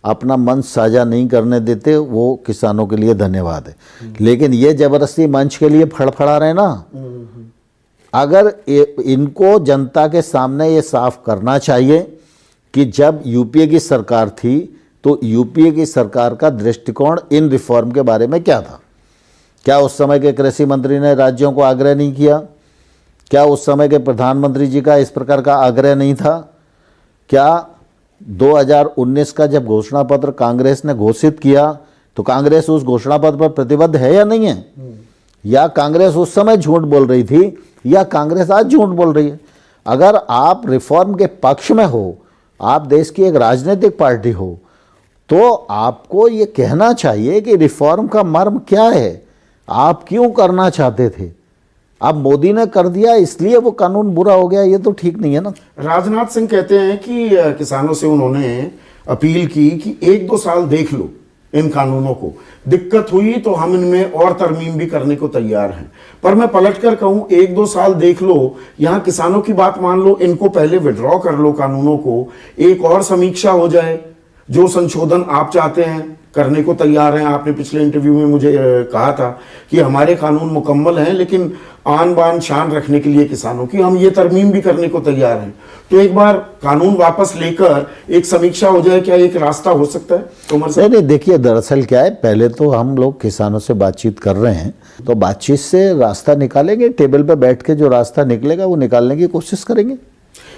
अपना मन साझा नहीं करने देते, वो किसानों के लिए धन्यवाद है। लेकिन ये जबरदस्ती मंच के लिए फड़फड़ा रहे ना, अगर इनको जनता के सामने ये साफ करना चाहिए कि जब यूपीए की सरकार थी तो यूपीए की सरकार का दृष्टिकोण इन रिफॉर्म के बारे में क्या था। क्या उस समय के कृषि मंत्री ने राज्यों को आग्रह नहीं किया? क्या उस समय के प्रधानमंत्री जी का इस प्रकार का आग्रह नहीं था? क्या 2019 का जब घोषणा पत्र कांग्रेस ने घोषित किया तो कांग्रेस उस घोषणा पत्र पर प्रतिबद्ध है या नहीं है? या कांग्रेस उस समय झूठ बोल रही थी या कांग्रेस आज झूठ बोल रही है? अगर आप रिफॉर्म के पक्ष में हो, आप देश की एक राजनीतिक पार्टी हो, तो आपको ये कहना चाहिए कि रिफॉर्म का मर्म क्या है, आप क्यों करना चाहते थे। अब मोदी ने कर दिया इसलिए वो कानून बुरा हो गया, ये तो ठीक नहीं है ना। राजनाथ सिंह कहते हैं कि किसानों से उन्होंने अपील की कि 1-2 साल देख लो, इन कानूनों को। दिक्कत हुई तो हम इनमें और तरमीम भी करने को तैयार हैं। पर मैं पलट कर कहूं, 1-2 साल देख लो, यहां किसानों की बात मान लो, इनको पहले विड्रॉ कर लो कानूनों को, एक और समीक्षा हो जाए, जो संशोधन आप चाहते हैं करने को तैयार हैं। आपने पिछले इंटरव्यू में मुझे कहा था कि हमारे कानून मुकम्मल हैं, लेकिन आन बान शान रखने के लिए किसानों की हम ये तरमीम भी करने को तैयार हैं। तो एक बार कानून वापस लेकर एक समीक्षा हो जाए, क्या एक रास्ता हो सकता है उमर साहब? नहीं, देखिए दरअसल क्या है, पहले तो हम लोग किसानों से बातचीत कर रहे हैं, तो बातचीत से रास्ता निकालेंगे, टेबल पे बैठ के जो रास्ता निकलेगा वो निकालने की कोशिश करेंगे।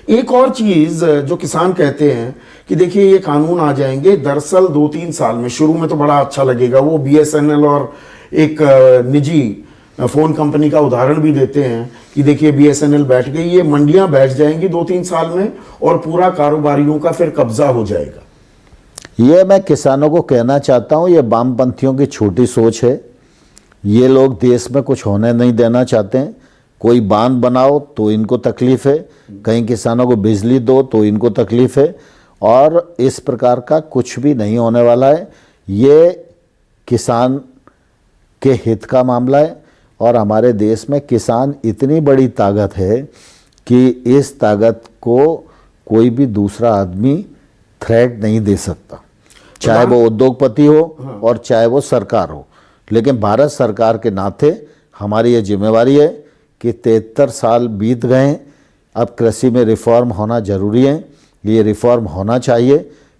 एक और चीज जो किसान कहते हैं कि देखिए ये कानून आ जाएंगे, दरअसल 2-3 साल में, शुरू में तो बड़ा अच्छा लगेगा। वो BSNL और एक निजी फोन कंपनी का उदाहरण भी देते हैं कि देखिए BSNL बैठ गई, ये मंडियां बैठ जाएंगी 2-3 साल में और पूरा कारोबारियों का फिर कब्जा हो जाएगा। ये मैं किसानों को कहना चाहता हूँ, ये वामपंथियों की छोटी सोच है। ये लोग देश में कुछ होने नहीं देना चाहते हैं। कोई बांध बनाओ तो इनको तकलीफ है, कहीं किसानों को बिजली दो तो इनको तकलीफ है, और इस प्रकार का कुछ भी नहीं होने वाला है। ये किसान के हित का मामला है, और हमारे देश में किसान इतनी बड़ी ताकत है कि इस ताकत को कोई भी दूसरा आदमी थ्रेट नहीं दे सकता, चाहे वो उद्योगपति हो और चाहे वो सरकार हो। लेकिन भारत सरकार के नाते हमारी ये जिम्मेवारी है कि 73 साल बीत गए हैं, अब कृषि में रिफॉर्म होना जरूरी है। ये रिफॉर्म होना चाहिए,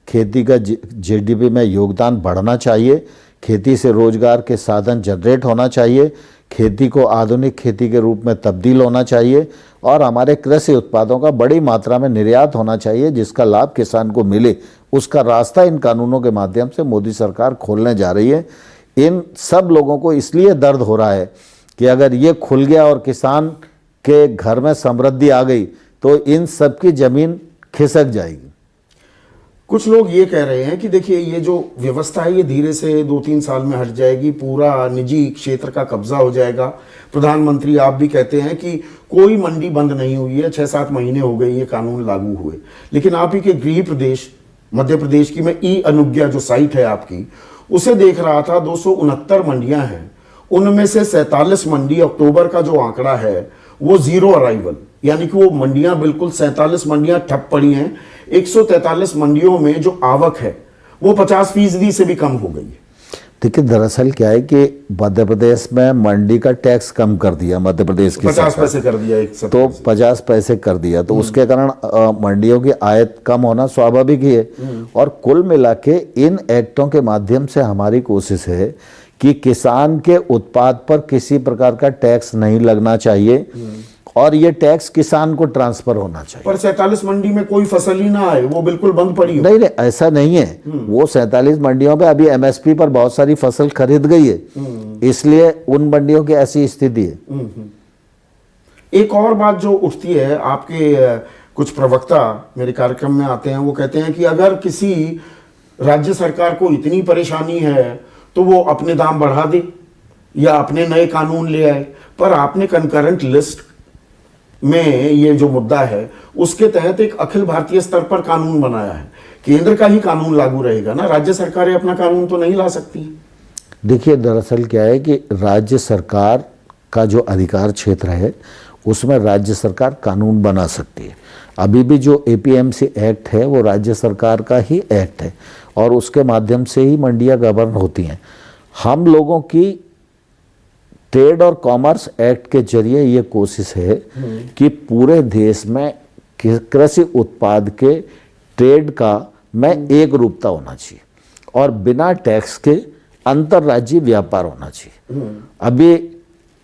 खेती का GDP में योगदान बढ़ना चाहिए, खेती से रोजगार के साधन जनरेट होना चाहिए, खेती को आधुनिक खेती के रूप में तब्दील होना चाहिए, और हमारे कृषि उत्पादों का बड़ी मात्रा में निर्यात होना चाहिए, जिसका लाभ किसान को मिले। उसका रास्ता इन कानूनों के माध्यम से मोदी सरकार खोलने जा रही है। इन सब लोगों को इसलिए दर्द हो रहा है कि अगर ये खुल गया और किसान के घर में समृद्धि आ गई तो इन सब की जमीन खिसक जाएगी। कुछ लोग ये कह रहे हैं कि देखिए ये जो व्यवस्था है ये धीरे से 2-3 साल में हट जाएगी, पूरा निजी क्षेत्र का कब्जा हो जाएगा। प्रधानमंत्री आप भी कहते हैं कि कोई मंडी बंद नहीं हुई है, 6-7 महीने हो गए ये कानून लागू हुए। लेकिन आप ही के गृह प्रदेश मध्य प्रदेश की मैं ई-अनुज्ञा जो साइट है आपकी, उसे देख रहा था, 269 मंडियां हैं, उनमें से 47 मंडी, अक्टूबर का जो आंकड़ा है वो 0 अराइवल, यानी कि वो मंडियां बिल्कुल 47 मंडियां ठप पड़ी हैं। 143 मंडियों में जो आवक है वो 50% से भी कम हो गई है। देखिए दरअसल क्या है कि मध्य प्रदेश में मंडी का टैक्स कम कर दिया, मध्य प्रदेश की 50 पैसे कर दिया, तो 50 पैसे कर दिया, तो उसके कारण मंडियों की आयत कम होना स्वाभाविक ही है। और कुल मिला के इन एक्टों के माध्यम से हमारी कोशिश है कि किसान के उत्पाद पर किसी प्रकार का टैक्स नहीं लगना चाहिए, और ये टैक्स किसान को ट्रांसफर होना चाहिए। पर 47 मंडी में कोई फसल ही ना आए, वो बिल्कुल बंद पड़ी हो। नहीं, ऐसा नहीं है। वो 47 मंडियों पे अभी MSP पर बहुत सारी फसल खरीद गई है, इसलिए उन मंडियों की ऐसी स्थिति है। एक और बात जो उठती है, आपके कुछ प्रवक्ता मेरे कार्यक्रम में आते हैं, वो कहते हैं कि अगर किसी राज्य सरकार को इतनी परेशानी है तो वो अपने दाम बढ़ा दे या अपने नए कानून ले आए। पर आपने कंकरेंट लिस्ट में ये जो मुद्दा है उसके तहत एक अखिल भारतीय स्तर पर कानून बनाया है, केंद्र का ही कानून लागू रहेगा ना, राज्य सरकारें अपना कानून तो नहीं ला सकती। देखिए दरअसल क्या है कि राज्य सरकार का जो अधिकार क्षेत्र है उसमें राज्य सरकार कानून बना सकती है। अभी भी जो APMC एक्ट है वो राज्य सरकार का ही एक्ट है, और उसके माध्यम से ही मंडियां गवर्न होती हैं। हम लोगों की ट्रेड और कॉमर्स एक्ट के जरिए ये कोशिश है कि पूरे देश में कृषि उत्पाद के ट्रेड का में एक रूपता होना चाहिए, और बिना टैक्स के अंतर्राज्यीय व्यापार होना चाहिए। अभी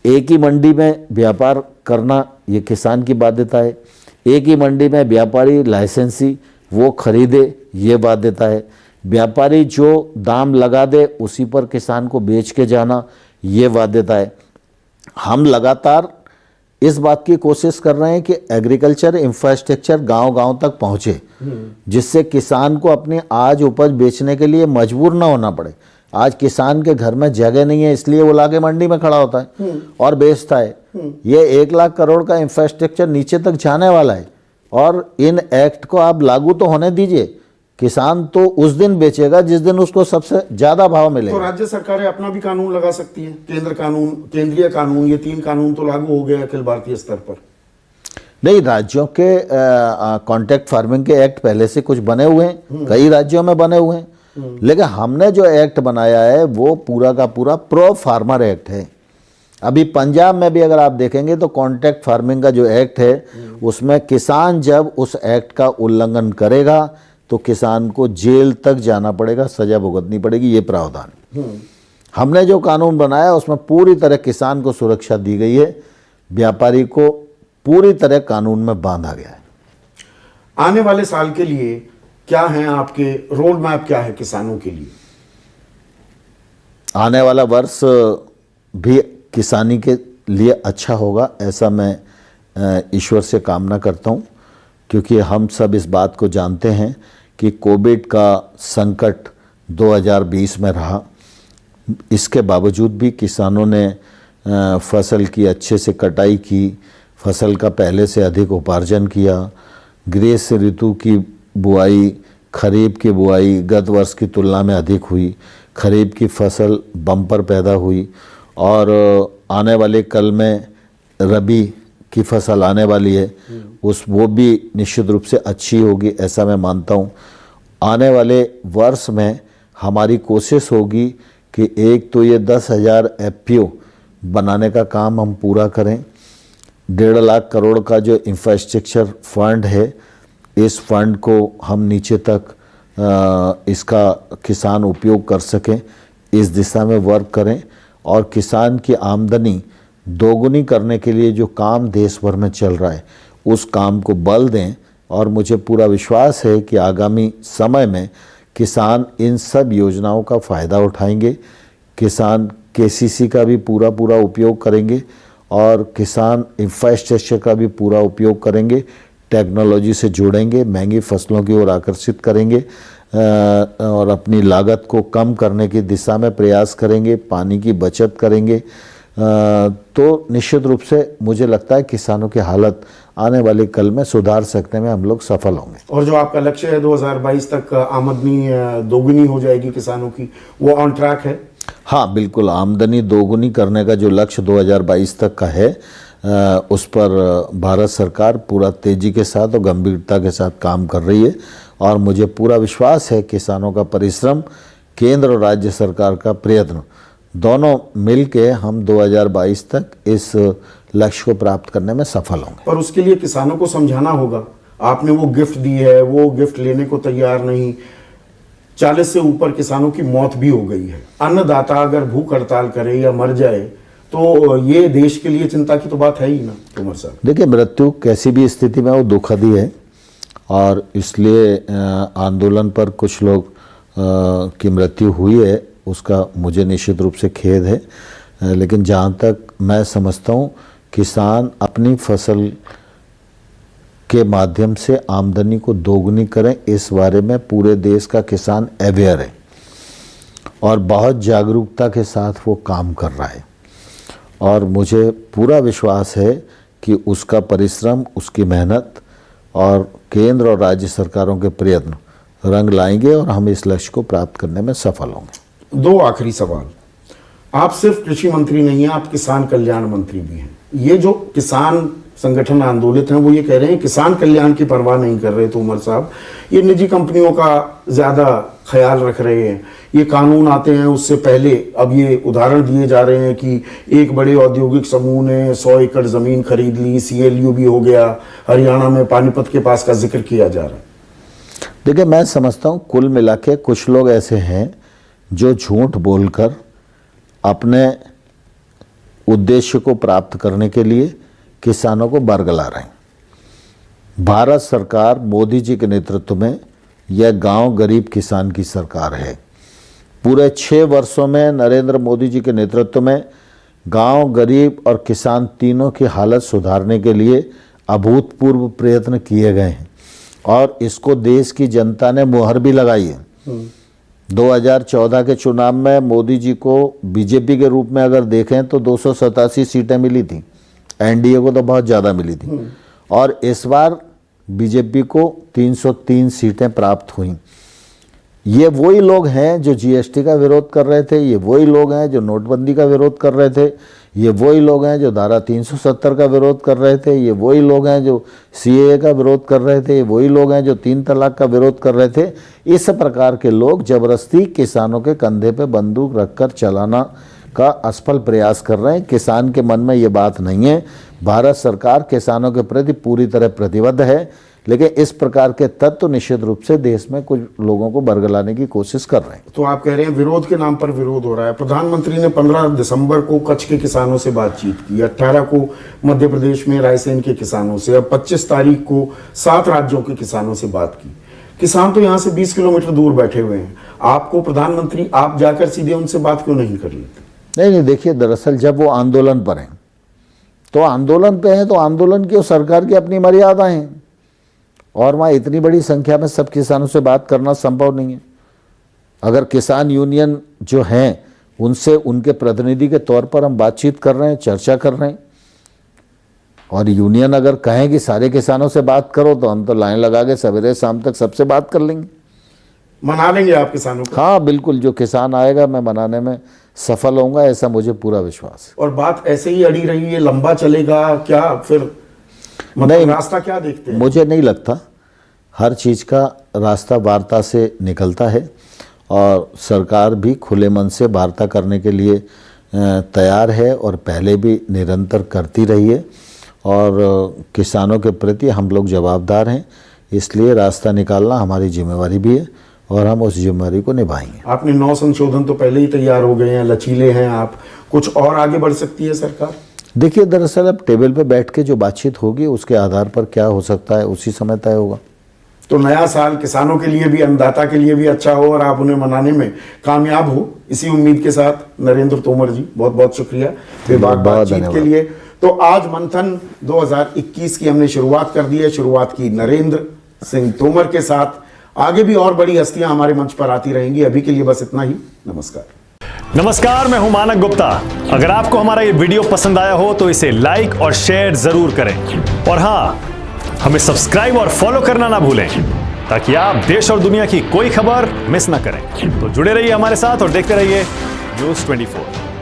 एक ही मंडी में व्यापार करना ये किसान की बाध्यता है, एक ही मंडी में व्यापारी लाइसेंसी वो खरीदे ये बाध्यता है, व्यापारी जो दाम लगा दे उसी पर किसान को बेच के जाना ये बाध्यता है। हम लगातार इस बात की कोशिश कर रहे हैं कि एग्रीकल्चर इंफ्रास्ट्रक्चर गांव-गांव तक पहुंचे, जिससे किसान को अपनी आज उपज बेचने के लिए मजबूर ना होना पड़े। आज किसान के घर में जगह नहीं है, इसलिए वो लाके मंडी में खड़ा होता है और बेचता है। ये 1 लाख करोड़ का इंफ्रास्ट्रक्चर नीचे तक जाने वाला है, और इन एक्ट को आप लागू तो होने दीजिए किसान तो उस दिन बेचेगा जिस दिन उसको सबसे ज्यादा भाव तो मिलेगा। राज्य सरकारें अपना भी कानून लगा सकती हैं, केंद्र कानून, केंद्रीय कानून, ये 3 कानून तो लागू हो गए अखिल भारतीय स्तर पर। नहीं, राज्यों के कॉन्ट्रैक्ट फार्मिंग के एक्ट पहले से कुछ बने हुए हैं, कई राज्यों में बने हुए हैं, लेकिन हमने जो एक्ट बनाया है वो पूरा का पूरा प्रो फार्मर एक्ट है। अभी पंजाब में भी अगर आप देखेंगे तो कॉन्ट्रैक्ट फार्मिंग का जो एक्ट है उसमें किसान जब उस एक्ट का उल्लंघन करेगा तो किसान को जेल तक जाना पड़ेगा, सजा भुगतनी पड़ेगी, ये प्रावधान। हमने जो कानून बनाया उसमें पूरी तरह किसान को सुरक्षा दी गई है, व्यापारी को पूरी तरह कानून में बांधा गया है। आने वाले साल के लिए क्या है आपके रोड मैप, क्या है किसानों के लिए? आने वाला वर्ष भी किसानी के लिए अच्छा होगा, ऐसा मैं ईश्वर से कामना करता हूँ, क्योंकि हम सब इस बात को जानते हैं कि कोविड का संकट 2020 में रहा। इसके बावजूद भी किसानों ने फसल की अच्छे से कटाई की, फसल का पहले से अधिक उपार्जन किया। ग्रीष्म ऋतु की बुआई, खरीफ की बुआई गत वर्ष की तुलना में अधिक हुई, खरीफ की फसल बम्पर पैदा हुई और आने वाले कल में रबी की फसल आने वाली है, वो भी निश्चित रूप से अच्छी होगी, ऐसा मैं मानता हूँ। आने वाले वर्ष में हमारी कोशिश होगी कि एक तो ये 10,000 FPO बनाने का काम हम पूरा करें। 1.5 लाख करोड़ का जो इंफ्रास्ट्रक्चर फंड है, इस फंड को हम नीचे तक इसका किसान उपयोग कर सकें, इस दिशा में वर्क करें और किसान की आमदनी दोगुनी करने के लिए जो काम देश भर में चल रहा है उस काम को बल दें। और मुझे पूरा विश्वास है कि आगामी समय में किसान इन सब योजनाओं का फ़ायदा उठाएंगे, किसान KCC का भी पूरा उपयोग करेंगे और किसान इंफ्रास्ट्रक्चर का भी पूरा उपयोग करेंगे, टेक्नोलॉजी से जुड़ेंगे, महंगी फसलों की ओर आकर्षित करेंगे और अपनी लागत को कम करने की दिशा में प्रयास करेंगे, पानी की बचत करेंगे। तो निश्चित रूप से मुझे लगता है किसानों की हालत आने वाले कल में सुधार सकने में हम लोग सफल होंगे। और जो आपका लक्ष्य है 2022 तक आमदनी दोगुनी हो जाएगी किसानों की, वो ऑन ट्रैक है? हाँ बिल्कुल, आमदनी दोगुनी करने का जो लक्ष्य 2022 तक का है उस पर भारत सरकार पूरा तेजी के साथ और गंभीरता के साथ काम कर रही है और मुझे पूरा विश्वास है किसानों का परिश्रम, केंद्र और राज्य सरकार का प्रयत्न, दोनों मिलके हम 2022 तक इस लक्ष्य को प्राप्त करने में सफल होंगे। पर उसके लिए किसानों को समझाना होगा। आपने वो गिफ्ट दी है, वो गिफ्ट लेने को तैयार नहीं। 40 से ऊपर किसानों की मौत भी हो गई है। अन्नदाता अगर भूख हड़ताल करे या मर जाए तो ये देश के लिए चिंता की तो बात है ही ना तोमर साहब। देखिए, मृत्यु कैसी भी स्थिति में वो दुखद ही है और इसलिए आंदोलन पर कुछ लोग की मृत्यु हुई है, उसका मुझे निश्चित रूप से खेद है। लेकिन जहाँ तक मैं समझता हूँ किसान अपनी फसल के माध्यम से आमदनी को दोगुनी करें, इस बारे में पूरे देश का किसान अवेयर है और बहुत जागरूकता के साथ वो काम कर रहा है और मुझे पूरा विश्वास है कि उसका परिश्रम, उसकी मेहनत और केंद्र और राज्य सरकारों के प्रयत्न रंग लाएंगे और हम इस लक्ष्य को प्राप्त करने में सफल होंगे। 2 आखिरी सवाल। आप सिर्फ कृषि मंत्री नहीं हैं, आप किसान कल्याण मंत्री भी हैं। ये जो किसान संगठन आंदोलित हैं वो ये कह रहे हैं किसान कल्याण की परवाह नहीं कर रहे तोमर साहब, ये निजी कंपनियों का ज़्यादा ख्याल रख रहे हैं। ये कानून आते हैं उससे पहले अब ये उदाहरण दिए जा रहे हैं कि एक बड़े औद्योगिक समूह ने 100 एकड़ ज़मीन खरीद ली, CLU भी हो गया, हरियाणा में पानीपत के पास का जिक्र किया जा रहा है। देखिए, मैं समझता हूँ कुल मिला के कुछ लोग ऐसे हैं जो झूठ बोलकर अपने उद्देश्य को प्राप्त करने के लिए किसानों को बरगला रहे हैं। भारत सरकार मोदी जी के नेतृत्व में यह गांव गरीब किसान की सरकार है। पूरे 6 वर्षों में नरेंद्र मोदी जी के नेतृत्व में गांव, गरीब और किसान तीनों की हालत सुधारने के लिए अभूतपूर्व प्रयत्न किए गए हैं और इसको देश की जनता ने मुहर भी लगाई है। 2014 के चुनाव में मोदी जी को बीजेपी के रूप में अगर देखें तो 287 सीटें मिली थी, NDA को तो बहुत ज़्यादा मिली थी और इस बार बीजेपी को 303 सीटें प्राप्त हुई। ये वही लोग हैं जो जीएसटी का विरोध कर रहे थे, ये वही लोग हैं जो नोटबंदी का विरोध कर रहे थे, ये वही लोग हैं जो धारा 370 का विरोध कर रहे थे, ये वही लोग हैं जो सीएए का विरोध कर रहे थे, ये वही लोग हैं जो 3 तलाक का विरोध कर रहे थे। इस प्रकार के लोग जबरदस्ती किसानों के कंधे पे बंदूक रखकर चलाना का असफल प्रयास कर रहे हैं। किसान के मन में ये बात नहीं है। भारत सरकार किसानों के प्रति पूरी तरह प्रतिबद्ध है, लेकिन इस प्रकार के तत्व निश्चित रूप से देश में कुछ लोगों को बरगलाने की कोशिश कर रहे हैं। तो आप कह रहे हैं विरोध के नाम पर विरोध हो रहा है। प्रधानमंत्री ने 15 दिसंबर को कच्छ के किसानों से बातचीत की, 18 को मध्य प्रदेश में रायसेन के किसानों से, अब 25 तारीख को 7 राज्यों के किसानों से बात की। किसान तो यहाँ से 20 किलोमीटर दूर बैठे हुए हैं। आपको प्रधानमंत्री आप जाकर सीधे उनसे बात क्यों नहीं कर लेते? नहीं, देखिए, दरअसल जब वो आंदोलन पर हैं तो आंदोलन पे हैं तो आंदोलन की और सरकार की अपनी मर्यादा हैं, और वहाँ इतनी बड़ी संख्या में सब किसानों से बात करना संभव नहीं है। अगर किसान यूनियन जो हैं उनसे उनके प्रतिनिधि के तौर पर हम बातचीत कर रहे हैं, चर्चा कर रहे हैं, और यूनियन अगर कहें कि सारे किसानों से बात करो तो हम तो लाइन लगा के सवेरे शाम तक सबसे बात कर लेंगे, मना लेंगे आप किसानों को? हाँ बिल्कुल, जो किसान आएगा मैं मनाने में सफल होऊंगा, ऐसा मुझे पूरा विश्वास है। और बात ऐसे ही अड़ी रही है, लंबा चलेगा क्या फिर? नहीं, रास्ता क्या देखते हैं? मुझे नहीं लगता। हर चीज़ का रास्ता वार्ता से निकलता है, और सरकार भी खुले मन से वार्ता करने के लिए तैयार है, और पहले भी निरंतर करती रही है, और किसानों के प्रति हम लोग जवाबदार हैं, इसलिए रास्ता निकालना हमारी जिम्मेवारी भी है, और हम उस जिम्मेवारी को निभाएंगे। आपने 9 संशोधन तो पहले ही तैयार हो गए हैं, लचीले हैं आप, कुछ और आगे बढ़ सकती है सरकार? देखिए, दरअसल अब टेबल पे बैठ के जो बातचीत होगी उसके आधार पर क्या हो सकता है उसी समय तय होगा। तो नया साल किसानों के लिए भी, अन्नदाता के लिए भी अच्छा हो और आप उन्हें मनाने में कामयाब हो, इसी उम्मीद के साथ नरेंद्र तोमर जी बहुत बहुत शुक्रिया बातचीत के लिए। तो आज मंथन 2021 की हमने शुरुआत कर दी है। शुरुआत की नरेंद्र सिंह तोमर के साथ। आगे भी और बड़ी हस्तियां हमारे मंच पर आती रहेंगी। अभी के लिए बस इतना ही। नमस्कार, मैं हूं मानक गुप्ता। अगर आपको हमारा ये वीडियो पसंद आया हो तो इसे लाइक और शेयर जरूर करें, और हाँ, हमें सब्सक्राइब और फॉलो करना ना भूलें, ताकि आप देश और दुनिया की कोई खबर मिस ना करें। तो जुड़े रहिए हमारे साथ और देखते रहिए News 24।